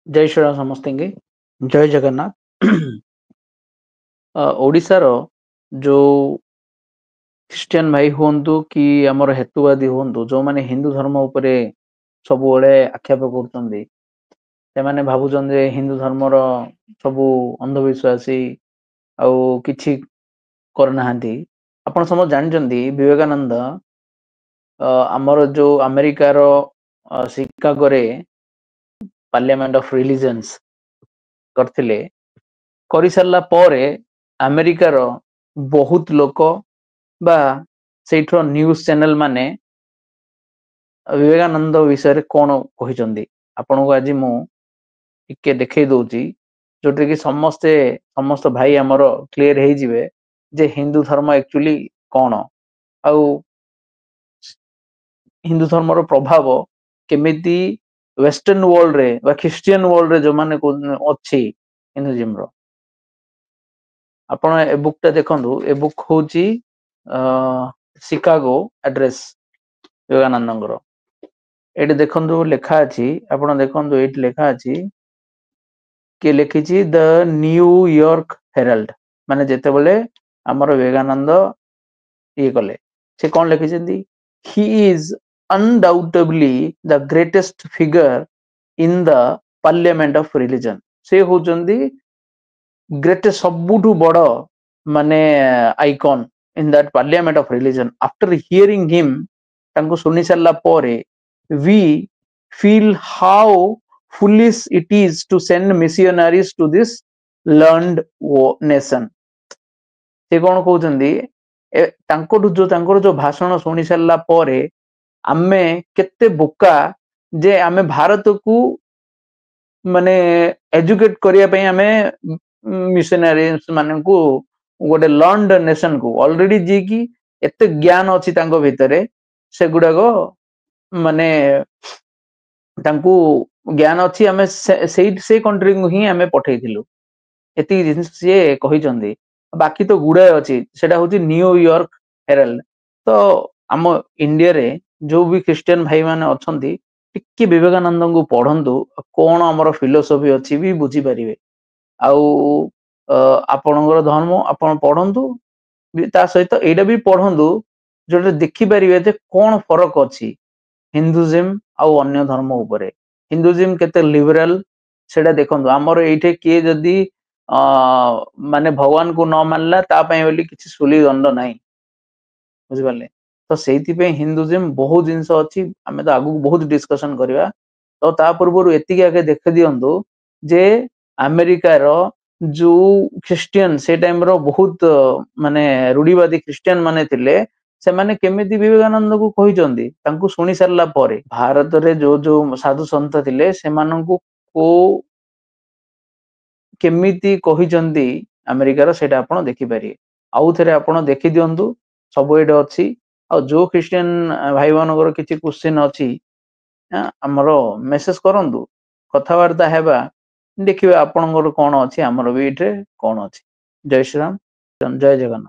जय श्रीराम ସମସ୍ତଙ୍କୁ ଜୟ ଜଗନ୍ନାଥ। ଓଡ଼ିଶାର ଯୋଉ ଖ୍ରୀଷ୍ଟିଆନ ଭାଇ ହୁଅନ୍ତୁ କି ଆମର ହେତୁବାଦୀ ହୁଅନ୍ତୁ, ଯୋଉମାନେ ହିନ୍ଦୁ ଧର୍ମ ଉପରେ ସବୁବେଳେ ଆକ୍ଷେପ କରୁଛନ୍ତି, ସେମାନେ ଭାବୁଛନ୍ତି ଯେ ହିନ୍ଦୁ ଧର୍ମର ସବୁ ଅନ୍ଧବିଶ୍ୱାସୀ ଆଉ କିଛି କରୁନାହାନ୍ତି। ଆପଣ ସମସ୍ତେ ଜାଣିଛନ୍ତି ବିବେକାନନ୍ଦ ଆମର ଯୋଉ ଆମେରିକାର ଶିକାଗୋରେ ପାର୍ଲିଆମେଣ୍ଟ ଅଫ ରିଲିଜନ୍ସ କରିଥିଲେ। କରିସାରିଲା ପରେ ଆମେରିକାର ବହୁତ ଲୋକ ବା ସେଇଠର ନ୍ୟୁଜ ଚ୍ୟାନେଲ ମାନେ ବିବେକାନନ୍ଦ ବିଷୟରେ କଣ କହିଛନ୍ତି ଆପଣଙ୍କୁ ଆଜି ମୁଁ ଟିକେ ଦେଖେଇ ଦଉଛି, ଯୋଉଥିରେ କି ସମସ୍ତ ଭାଇ ଆମର କ୍ଲିୟର ହେଇଯିବେ ଯେ ହିନ୍ଦୁ ଧର୍ମ ଆକ୍ଚୁଆଲି କଣ, ଆଉ ହିନ୍ଦୁ ଧର୍ମର ପ୍ରଭାବ କେମିତି ୱେଷ୍ଟର୍ଣ୍ଣ ୱାର୍ଲଡରେ ବା ଖ୍ରୀଷ୍ଟିଆନ ୱାର୍ଲଡରେ ଯୋଉମାନେ ଅଛି ହିନ୍ଦୁଜିମର। ଆପଣ ଏ ବୁକ୍ ଟା ଦେଖନ୍ତୁ। ଏ ବୁକ୍ ହଉଛି ଶିକାଗୋ ଆଡ୍ରେସ ବିବେକାନନ୍ଦଙ୍କର। ଏଠି ଦେଖନ୍ତୁ ଲେଖା ଅଛି, ଆପଣ ଦେଖନ୍ତୁ ଏଇଠି ଲେଖା ଅଛି, କିଏ ଲେଖିଛି ଦ ନ୍ୟୁୟର୍କ ହେରାଲ୍ଡ। ମାନେ ଯେତେବେଳେ ଆମର ବିବେକାନନ୍ଦ ଇଏ କଲେ, ସେ କଣ ଲେଖିଛନ୍ତି, ହି is undoubtedly the greatest figure in the parliament of religion। ସେ ହଉଛନ୍ତି ଗ୍ରେଟେଷ୍ଟ, ସବୁଠୁ ବଡ ମାନେ icon in that parliament of religion। after hearing him, ତାଙ୍କୁ ଶୁଣି ସାରିଲା ପରେ, we feel how foolish it is to send missionaries to this learned nation। ସେ କଣ କହୁଛନ୍ତି, ତାଙ୍କର ଯୋଉ ଭାଷଣ ଶୁଣି ସାରିଲା ପରେ ଆମେ କେତେ ବୋକା ଯେ ଆମେ ଭାରତକୁ ମାନେ ଏଜୁକେଟ କରିବା ପାଇଁ ଆମେ ମିଶନାରୀ ମାନଙ୍କୁ ଗୋଟେ ଲର୍ଣ୍ଣଡ ନେସନ କୁ ଅଲରେଡି ଯିଏକି ଏତେ ଜ୍ଞାନ ଅଛି ତାଙ୍କ ଭିତରେ, ସେଗୁଡାକ ମାନେ ତାଙ୍କୁ ଜ୍ଞାନ ଅଛି, ଆମେ ସେଇ କଣ୍ଟ୍ରିକୁ ହିଁ ଆମେ ପଠେଇଥିଲୁ। ଏତିକି ଜିନିଷ ସିଏ କହିଛନ୍ତି। ବାକି ତ ଗୁଡାଏ ଅଛି, ସେଟା ହଉଛି ନ୍ୟୁୟର୍କ ହେରାଲ୍ଡ। ତ ଆମ ଇଣ୍ଡିଆରେ ଯୋଉ ବି ଖ୍ରୀଷ୍ଟିଆନ ଭାଇ ମାନେ ଅଛନ୍ତି, ଟିକେ ବିବେକାନନ୍ଦଙ୍କୁ ପଢନ୍ତୁ, କଣ ଆମର ଫିଲୋସଫି ଅଛି ବି ବୁଝିପାରିବେ। ଆଉ ଆପଣଙ୍କର ଧର୍ମ ଆପଣ ପଢନ୍ତୁ, ତା ସହିତ ଏଇଟା ବି ପଢନ୍ତୁ ଯୋଉଟା ଦେଖିପାରିବେ ଯେ କଣ ଫରକ ଅଛି ହିନ୍ଦୁଜିମ୍ ଆଉ ଅନ୍ୟ ଧର୍ମ ଉପରେ। ହିନ୍ଦୁଜିମ୍ କେତେ ଲିବରାଲ ସେଟା ଦେଖନ୍ତୁ। ଆମର ଏଇଠି କିଏ ଯଦି ମାନେ ଭଗବାନଙ୍କୁ ନ ମାନିଲା, ତା ପାଇଁ ବୋଲି କିଛି ସୁଲି ଦଣ୍ଡ ନାହିଁ, ବୁଝିପାରିଲେ। ତ ସେଇଥିପାଇଁ ହିନ୍ଦୁଜିମ୍ ବହୁତ ଜିନିଷ ଅଛି, ଆମେ ତ ଆଗକୁ ବହୁତ ଡିସ୍କସନ କରିବା। ତ ତା ପୂର୍ବରୁ ଏତିକି ଆଗେ ଦେଖି ଦିଅନ୍ତୁ ଯେ ଆମେରିକାର ଯୋଉ ଖ୍ରୀଷ୍ଟିଆନ ସେ ଟାଇମର ବହୁତ ମାନେ ରୁଢିବାଦୀ ଖ୍ରୀଷ୍ଟିଆନ ମାନେ ଥିଲେ, ସେମାନେ କେମିତି ବିବେକାନନ୍ଦକୁ କହିଛନ୍ତି ତାଙ୍କୁ ଶୁଣି ସାରିଲା ପରେ। ଭାରତରେ ଯୋଉ ସାଧୁ ସନ୍ଥ ଥିଲେ, ସେମାନଙ୍କୁ କୋଉ କେମିତି କହିଛନ୍ତି ଆମେରିକାର, ସେଇଟା ଆପଣ ଦେଖିପାରିବେ। ଆଉ ଥରେ ଆପଣ ଦେଖି ଦିଅନ୍ତୁ, ସବୁ ଏଇଟା ଅଛି। ଆଉ ଯୋଉ ଖ୍ରୀଷ୍ଟିଆନ ଭାଇ ମାନଙ୍କର କିଛି କ୍ୱେଶ୍ଚିନ୍ ଅଛି, ଆମର ମେସେଜ କରନ୍ତୁ, କଥାବାର୍ତ୍ତା ହେବା, ଦେଖିବା ଆପଣଙ୍କର କଣ ଅଛି, ଆମର ବି ଏଇଠି କଣ ଅଛି। ଜୟ ଶ୍ରୀରାମ, ଜୟ ଜଗନ୍ନାଥ।